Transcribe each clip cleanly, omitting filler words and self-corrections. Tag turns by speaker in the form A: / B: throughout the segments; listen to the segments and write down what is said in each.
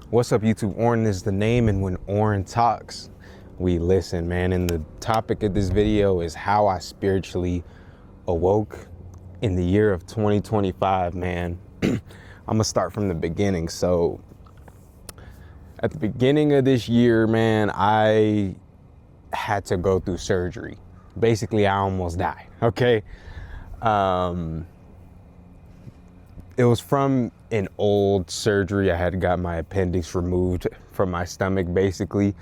A: What's up, YouTube? Orin is the name, and when Orin talks, we listen, man. And the topic of this video is how I spiritually awoke in the year of 2025, man. I'm gonna start from the beginning. So at the beginning of this year, man, I had to go through surgery. Basically, I almost died, okay? It was from an old surgery. I had got my appendix removed from my stomach, basically.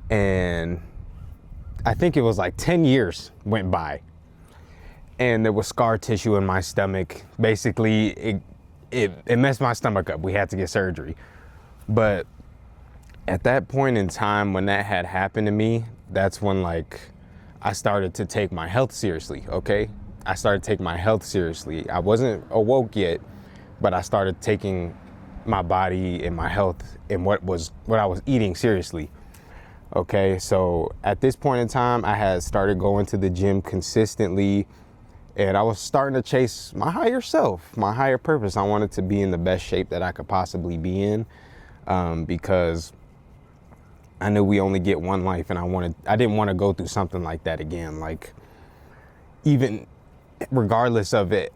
A: And I think it was like 10 years went by. And there was scar tissue in my stomach. Basically, it messed my stomach up. We had to get surgery. But at that point in time, when that had happened to me, that's when I started to take my health seriously, okay? I started taking my health seriously. I wasn't awoke yet, but I started taking my body and my health and what I was eating seriously. Okay, so at this point in time, I had started going to the gym consistently, and I was starting to chase my higher self, my higher purpose. I wanted to be in the best shape that I could possibly be in, because I knew we only get one life, and I didn't want to go through something like that again. Like, even regardless of it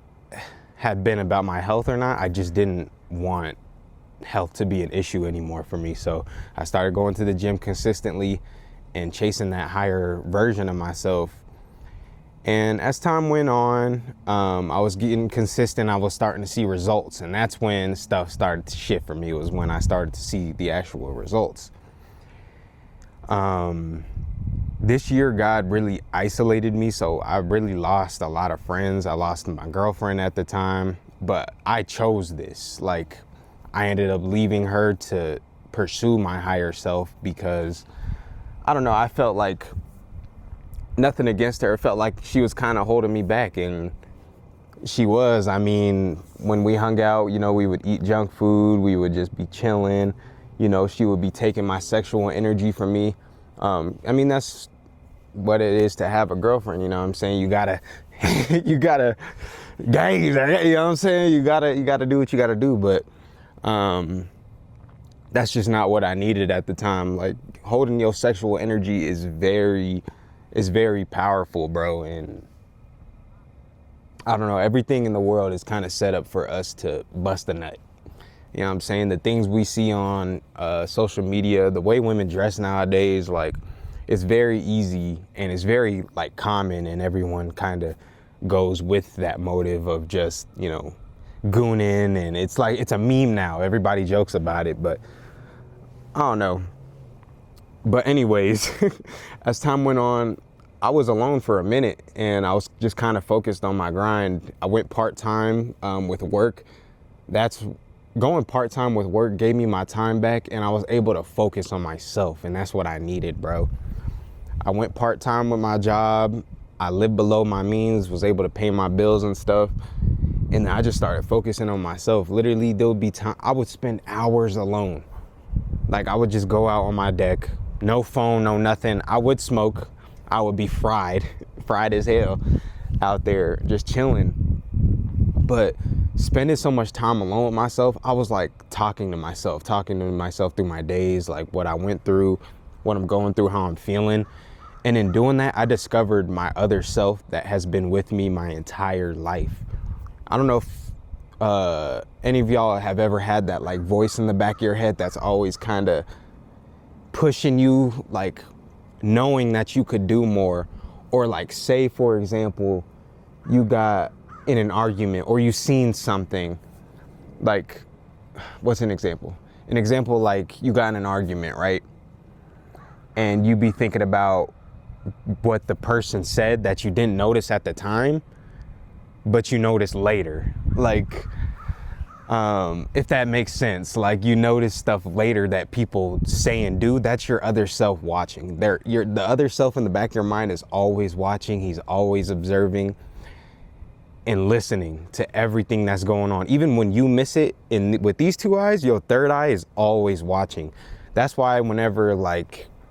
A: had been about my health or not, I just didn't want health to be an issue anymore for me. So I started going to the gym consistently and chasing that higher version of myself. And as time went on, I was getting consistent. I was starting to see results, and that's when stuff started to shift for me. It was when I started to see the actual results. This year, God really isolated me, so I really lost a lot of friends. I lost my girlfriend at the time, but I chose this. Like, I ended up leaving her to pursue my higher self because, I don't know, I felt like, nothing against her, it felt like she was kind of holding me back, and she was. I mean, when we hung out, we would eat junk food, we would just be chilling, she would be taking my sexual energy from me. I mean, that's what it is to have a girlfriend, you know what I'm saying? You gotta gaze, you know what I'm saying? You gotta do what you gotta do, but that's just not what I needed at the time. Like, holding your sexual energy is very powerful, bro. And I don't know, everything in the world is kind of set up for us to bust a nut. You know what I'm saying? The things we see on social media, the way women dress nowadays, like, it's very easy and it's very common, and everyone kind of goes with that motive of just, gooning, and it's a meme now. Everybody jokes about it, but I don't know. But anyways, as time went on, I was alone for a minute, and I was just kind of focused on my grind. I went part-time with work. Going part-time with work gave me my time back, and I was able to focus on myself, and that's what I needed, bro. I went part-time with my job. I lived below my means, was able to pay my bills and stuff, and then I just started focusing on myself. Literally, there would be time I would spend hours alone. Like, I would just go out on my deck, no phone, no nothing. I would smoke. I would be fried as hell out there just chilling. But spending so much time alone with myself, I was talking to myself through my days, like what I went through, what I'm going through, how I'm feeling. And in doing that, I discovered my other self that has been with me my entire life. I don't know if any of y'all have ever had that voice in the back of your head that's always kind of pushing you, knowing that you could do more. Or say, for example, you got in an argument, or you seen something, what's an example? An example, you got in an argument, right? And you be thinking about what the person said that you didn't notice at the time, but you notice later. If that makes sense, you notice stuff later that people say and do. That's your other self watching. The other self in the back of your mind is always watching. He's always observing and listening to everything that's going on. Even when you miss it, with these two eyes, your third eye is always watching. That's why whenever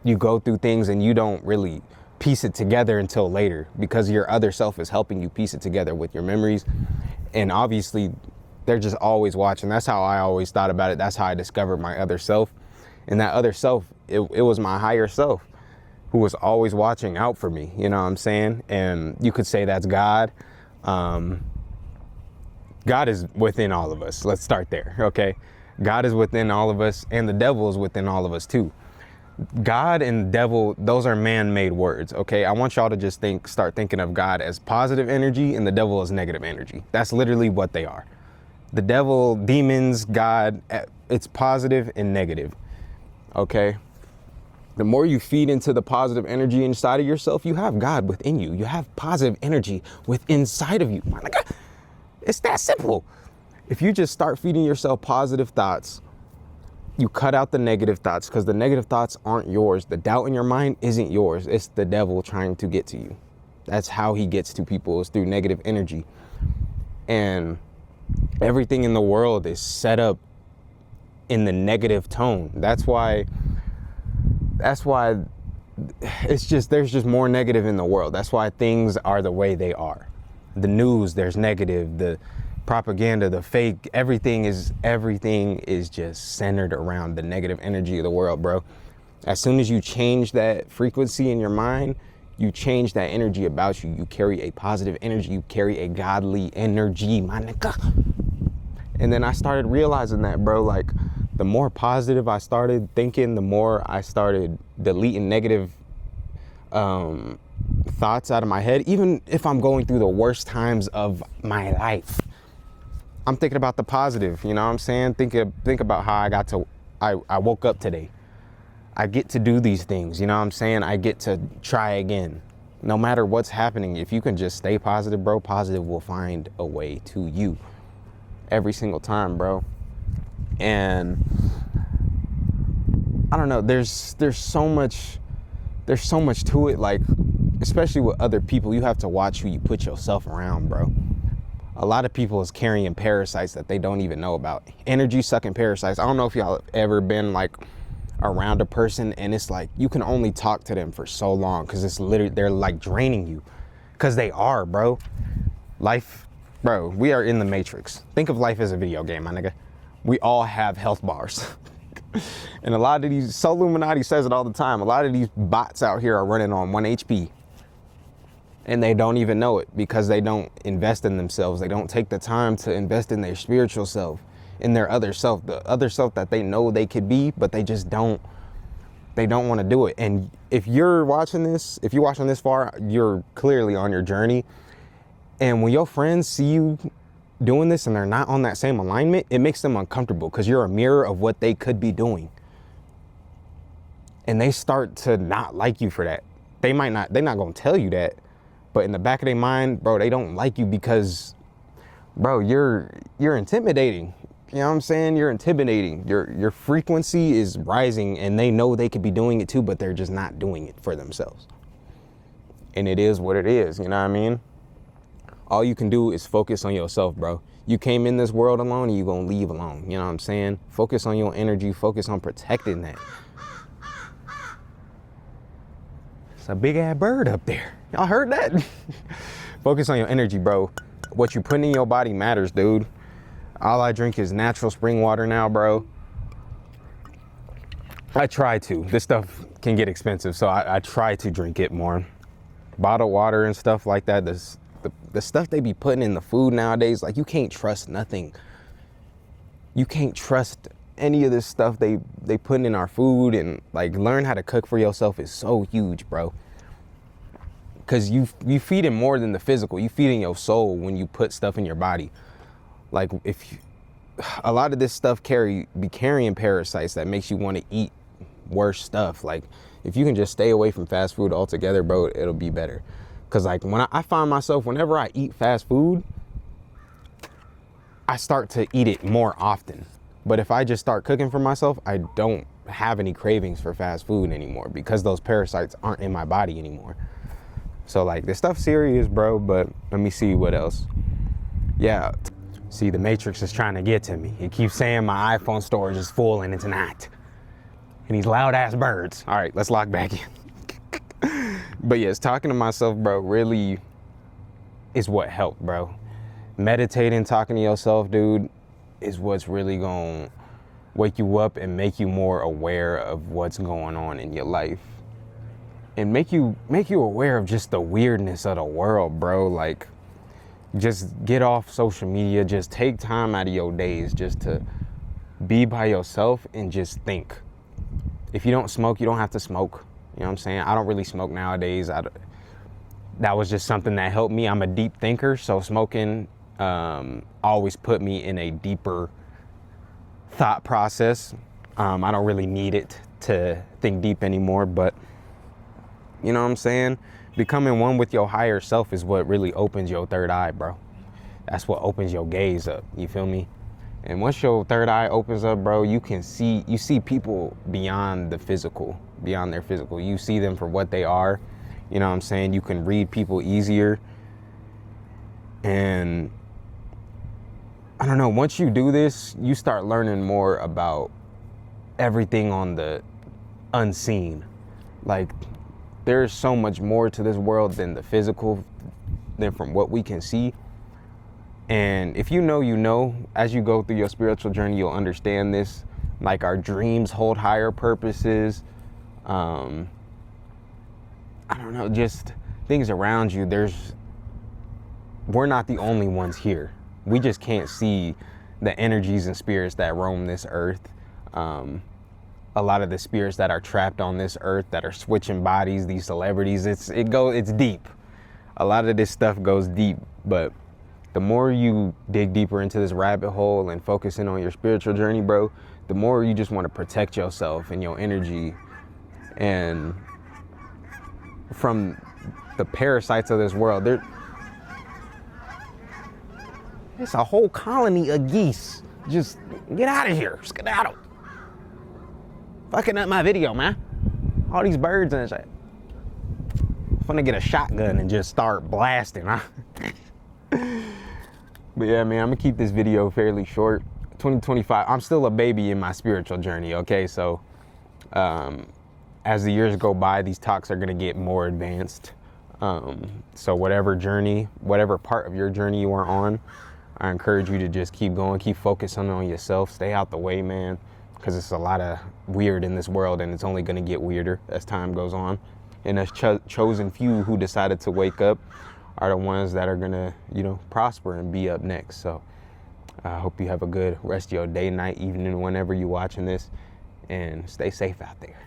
A: you go through things and you don't really piece it together until later, because your other self is helping you piece it together with your memories. And obviously they're just always watching. That's how I always thought about it. That's how I discovered my other self. And that other self, it was my higher self who was always watching out for me. You know what I'm saying? And you could say that's God. God is within all of us. Let's start there, okay? God is within all of us, and the devil is within all of us too. God and devil, those are man-made words, okay? I want y'all to just start thinking of God as positive energy and the devil as negative energy. That's literally what they are. The devil, demons, God, it's positive and negative, okay? The more you feed into the positive energy inside of yourself, you have God within you. You have positive energy within inside of you. My God, it's that simple. If you just start feeding yourself positive thoughts, you cut out the negative thoughts, because the negative thoughts aren't yours. The doubt in your mind isn't yours. It's the devil trying to get to you. That's how he gets to people, is through negative energy. And everything in the world is set up in the negative tone. That's why it's just, there's just more negative in the world. That's why things are the way they are. The news, there's negative, the propaganda, the fake, everything is just centered around the negative energy of the world, bro. As soon as you change that frequency in your mind, you change that energy about you. You carry a positive energy, you carry a godly energy, my nigga. And then I started realizing that, bro, like the more positive I started thinking, the more I started deleting negative thoughts out of my head. Even if I'm going through the worst times of my life, I'm thinking about the positive, you know what I'm saying? Think about how I woke up today. I get to do these things, you know what I'm saying? I get to try again. No matter what's happening, if you can just stay positive, bro, positive will find a way to you every single time, bro. And I don't know, there's so much to it, like, especially with other people, you have to watch who you put yourself around, bro. A lot of people is carrying parasites that they don't even know about. Energy sucking parasites. I don't know if y'all have ever been like around a person and it's like you can only talk to them for so long because it's literally, they're like draining you. Because they are, bro. Life, bro, we are in the Matrix. Think of life as a video game, my nigga. We all have health bars. And a lot of these, So Illuminati says it all the time, a lot of these bots out here are running on 1 HP. And they don't even know it because they don't invest in themselves. They don't take the time to invest in their spiritual self, in their other self, the other self that they know they could be, but they just don't want to do it. And if you're watching this far, you're clearly on your journey. And when your friends see you doing this and they're not on that same alignment, it makes them uncomfortable because you're a mirror of what they could be doing. And they start to not like you for that. They're not going to tell you that. But in the back of their mind, bro, they don't like you because, bro, you're intimidating. You know what I'm saying? You're intimidating. Your frequency is rising and they know they could be doing it too, but they're just not doing it for themselves. And it is what it is, you know what I mean? All you can do is focus on yourself, bro. You came in this world alone and you're going to leave alone. You know what I'm saying? Focus on your energy. Focus on protecting that. It's a big ass bird up there. Y'all heard that? Focus on your energy, bro. What you put in your body matters, dude. All I drink is natural spring water now, bro. I try to. This stuff can get expensive, so I try to drink it more. Bottled water and stuff like that. The stuff they be putting in the food nowadays, like, you can't trust nothing. You can't trust any of this stuff they putting in our food. And like, learn how to cook for yourself is so huge, bro. Because you feed in more than the physical. You feed in your soul when you put stuff in your body. Like, a lot of this stuff be carrying parasites that makes you want to eat worse stuff. Like, if you can just stay away from fast food altogether, bro, it'll be better. Because like, when I find myself, whenever I eat fast food, I start to eat it more often. But if I just start cooking for myself, I don't have any cravings for fast food anymore because those parasites aren't in my body anymore. So like, this stuff's serious, bro, but let me see what else. Yeah, see, the Matrix is trying to get to me. It keeps saying my iPhone storage is full and it's not. And these loud ass birds. All right, let's lock back in. But yes, talking to myself, bro, really is what helped, bro. Meditating, talking to yourself, dude, is what's really gonna wake you up and make you more aware of what's going on in your life. And make you aware of just the weirdness of the world, bro. Like, just get off social media. Just take time out of your days just to be by yourself and just think. If you don't smoke, you don't have to smoke. You know what I'm saying? I don't really smoke nowadays. That was just something that helped me. I'm a deep thinker, so smoking always put me in a deeper thought process. I don't really need it to think deep anymore, but you know what I'm saying? Becoming one with your higher self is what really opens your third eye, bro. That's what opens your gaze up. You feel me? And once your third eye opens up, bro, you see people beyond the physical, beyond their physical. You see them for what they are. You know what I'm saying? You can read people easier. And I don't know, once you do this, you start learning more about everything on the unseen. Like, there's so much more to this world than the physical, than from what we can see. And if you know, as you go through your spiritual journey, you'll understand this. Like, our dreams hold higher purposes. I don't know, just things around you. We're not the only ones here. We just can't see the energies and spirits that roam this earth. A lot of the spirits that are trapped on this earth, that are switching bodies, these celebrities, it's deep. A lot of this stuff goes deep, but the more you dig deeper into this rabbit hole and focus in on your spiritual journey, bro, the more you just want to protect yourself and your energy and from the parasites of this world. It's a whole colony of geese. Just get out of here. Skedaddle. Fucking up my video, man. All these birds and shit. I'm gonna get a shotgun and just start blasting, huh? But yeah, man, I'm gonna keep this video fairly short. 2025, I'm still a baby in my spiritual journey, okay? So as the years go by, these talks are gonna get more advanced. So whatever part of your journey you are on, I encourage you to just keep going, keep focusing on yourself, stay out the way, man, because it's a lot of weird in this world, and it's only going to get weirder as time goes on. And the chosen few who decided to wake up are the ones that are going to, prosper and be up next. So I hope you have a good rest of your day, night, evening, whenever you're watching this, and stay safe out there.